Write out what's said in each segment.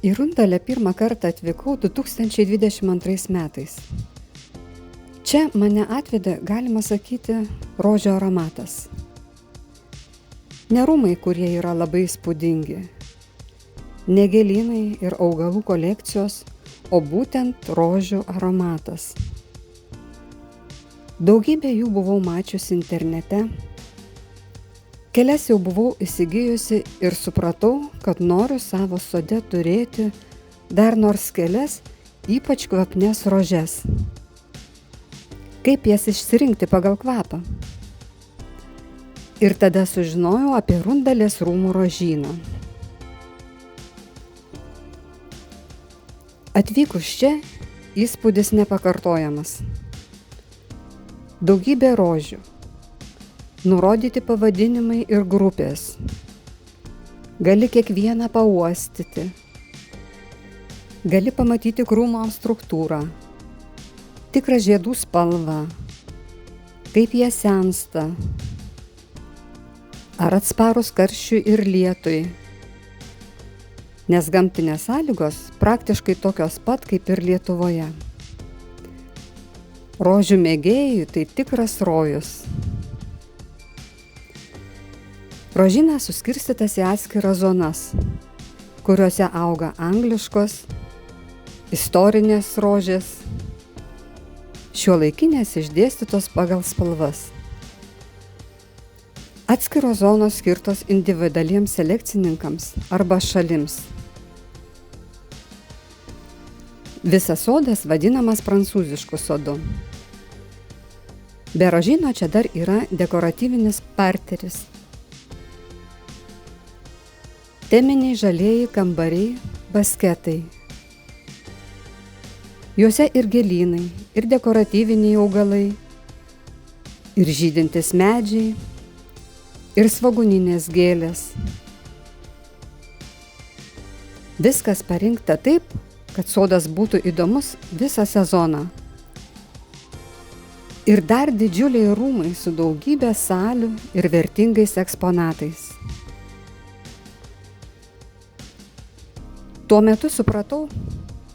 Į Rundalę pirmą kartą atvykau 2022 metais. Čia mane atvedė, galima sakyti, rožių aromatas. Ne rūmai, kurie yra labai įspūdingi, ne gėlynai ir augalų kolekcijos, o būtent rožių aromatas. Daugybę jų buvau mačiusi internete, kelias jau buvau įsigijusi ir supratau, kad noriu savo sode turėti dar nors kelias, ypač kvapnias rožes. Kaip jas išsirinkti pagal kvapą? Ir tada sužinojau apie Rundalės rūmų rožyną. Atvykus čia, įspūdis nepakartojamas. Daugybė rožių, nurodyti pavadinimai ir grupės. Gali kiekvieną pauostyti. Gali pamatyti krūmo struktūrą, tikrą žiedų spalvą, kaip jie sensta, ar atsparūs karščiui ir lietui, nes gamtinės sąlygos praktiškai tokios pat kaip ir Lietuvoje. Rožių mėgėjui tai tikras rojus. Rožynas suskirstytas į atskiras zonas, kuriuose auga angliškos, istorinės rožės, šiuolaikinės išdėstytos pagal spalvas. Atskiros zonos skirtos individualiems selekcininkams arba šalims. Visas sodas vadinamas prancūzišku sodu. Be rožyno čia dar yra dekoratyvinis parteris. Teminiai žalieji kambariai, basketai. Juose ir gėlynai, ir dekoratyviniai augalai, ir žydintys medžiai, ir svogūninės gėlės. Viskas parinkta taip, kad sodas būtų įdomus visą sezoną. Ir dar didžiuliai rūmai su daugybė salių ir vertingais eksponatais. Tuo metu supratau,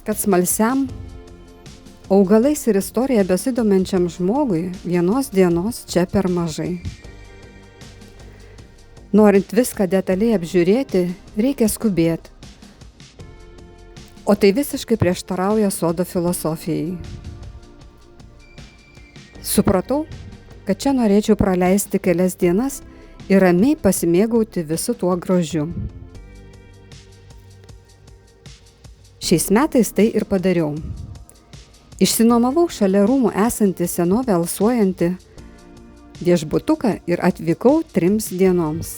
kad smalsiam, augalais ir istorija besidominčiam žmogui vienos dienos čia per mažai. Norint viską detaliai apžiūrėti, reikia skubėti. O tai visiškai prieštarauja sodo filosofijai. Supratau, kad čia norėčiau praleisti kelias dienas ir ramiai pasimėgauti visu tuo grožiu. Šiais metais tai ir padariau. Išsinuomavau šalia rūmų esantį senovę alsuojantį viešbutuką ir atvykau 3 dienoms.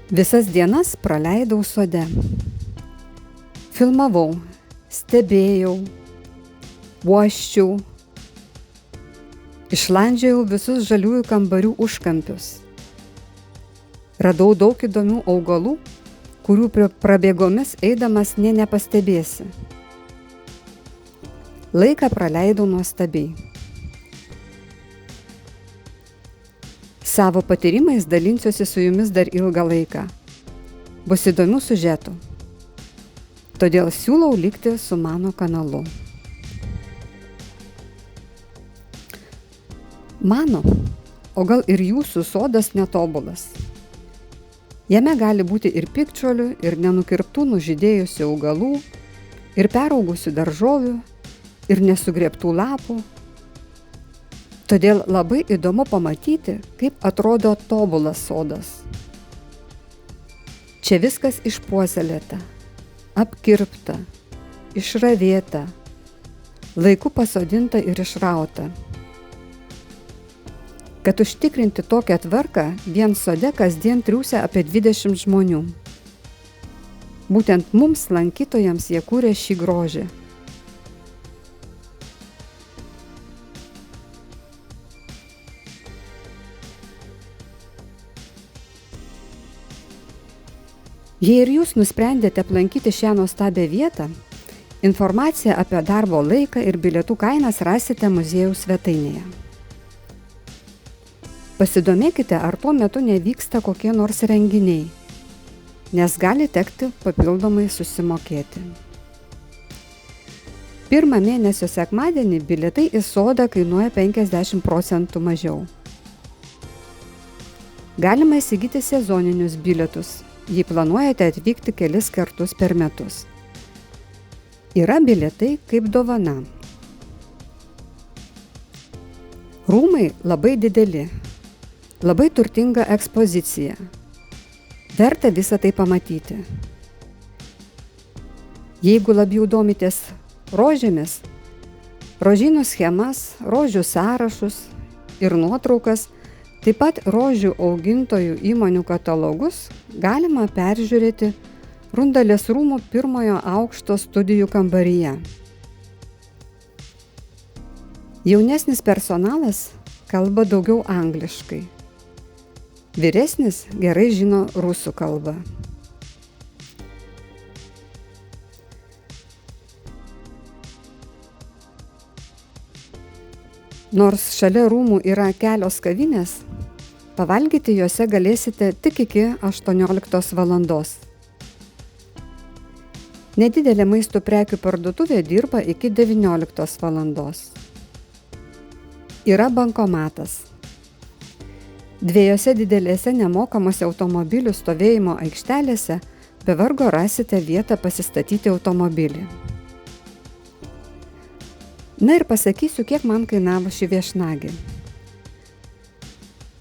Visas dienas praleidau sode. Filmavau, stebėjau, uosčiau, išlandžiojau visus žaliųjų kambarių užkampius. Radau daug įdomių augalų, kurių prabėgomis eidamas nė nepastebėsi. Laiką praleidau nuostabiai. Savo patyrimais dalinsiuosi su jumis dar ilgą laiką. Bus įdomių siužetų. Todėl siūlau likti su mano kanalu. Mano, o gal ir jūsų sodas netobulas. Jame gali būti ir piktžolių, ir nenukirptų nužydėjusių augalų, ir peraugusių daržovių, ir nesugrėbtų lapų. Todėl labai įdomu pamatyti, kaip atrodo tobulas sodas. Čia viskas išpuoselėta, apkirpta, išravėta, laiku pasodinta ir išrauta. Kad užtikrinti tokią tvarką, vien sode kasdien triūsia apie 20 žmonių. Būtent mums, lankytojams, jie kūrė šį grožį. Jei ir jūs nusprendėte aplankyti šią nuostabią vietą, Informaciją apie darbo laiką ir bilietų kainas rasite muziejaus svetainėje. Pasidomėkite, ar tuo metu nevyksta kokie nors renginiai, nes gali tekti papildomai susimokėti. Pirmą mėnesio sekmadienį bilietai į sodą kainuoja 50% mažiau. Galima įsigyti sezoninius bilietus, jei planuojate atvykti kelis kartus per metus. Yra bilietai kaip dovana. Rūmai labai dideli. Labai turtinga ekspozicija. Verta visą tai pamatyti. Jeigu labiau domitės rožėmis, rožynų schemas, rožių sąrašus ir nuotraukas, taip pat rožių augintojų įmonių katalogus galima peržiūrėti Rundalės rūmų pirmojo aukšto studijų kambaryje. Jaunesnis personalas kalba daugiau angliškai. Vyresnis gerai žino rusų kalbą. Nors šalia rūmų yra kelios kavinės, pavalgyti juose galėsite tik iki 18 valandos. Nedidelė maisto prekių parduotuvė dirba iki 19 valandos. Yra bankomatas. Dviejose didelėse nemokamose automobilių stovėjimo aikštelėse be vargo rasite vietą pasistatyti automobilį. Na ir pasakysiu, kiek man kainavo ši viešnagė.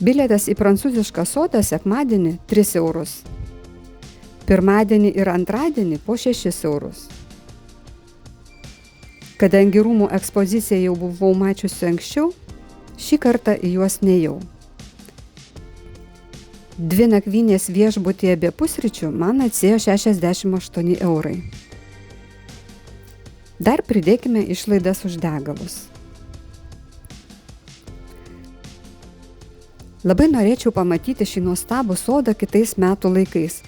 Bilietas į prancūzišką sodą sekmadienį 3 eurus. Pirmadienį ir antradienį po 6 eurus. Kadangi rūmų ekspoziciją jau buvau mačiusi anksčiau, šį kartą į juos nėjau. 2 nakvynės viešbutyje be pusryčių man atsėjo 68 eurai. Dar pridėkime išlaidas už degalus. Labai norėčiau pamatyti šį nuostabų sodą kitais metų laikais,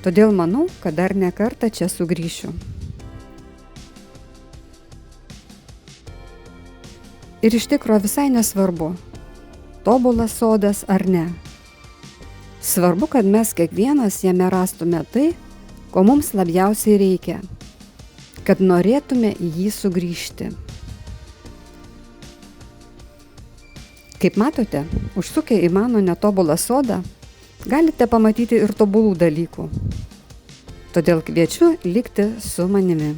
todėl manau, kad dar ne kartą čia sugrįšiu. Ir iš tikro visai nesvarbu, tobulas sodas ar ne. Svarbu, kad mes kiekvienas jame rastume tai, ko mums labiausiai reikia, kad norėtume į jį sugrįžti. Kaip matote, užsukę į mano netobulą sodą, galite pamatyti ir tobulų dalykų. Todėl kviečiu likti su manimi.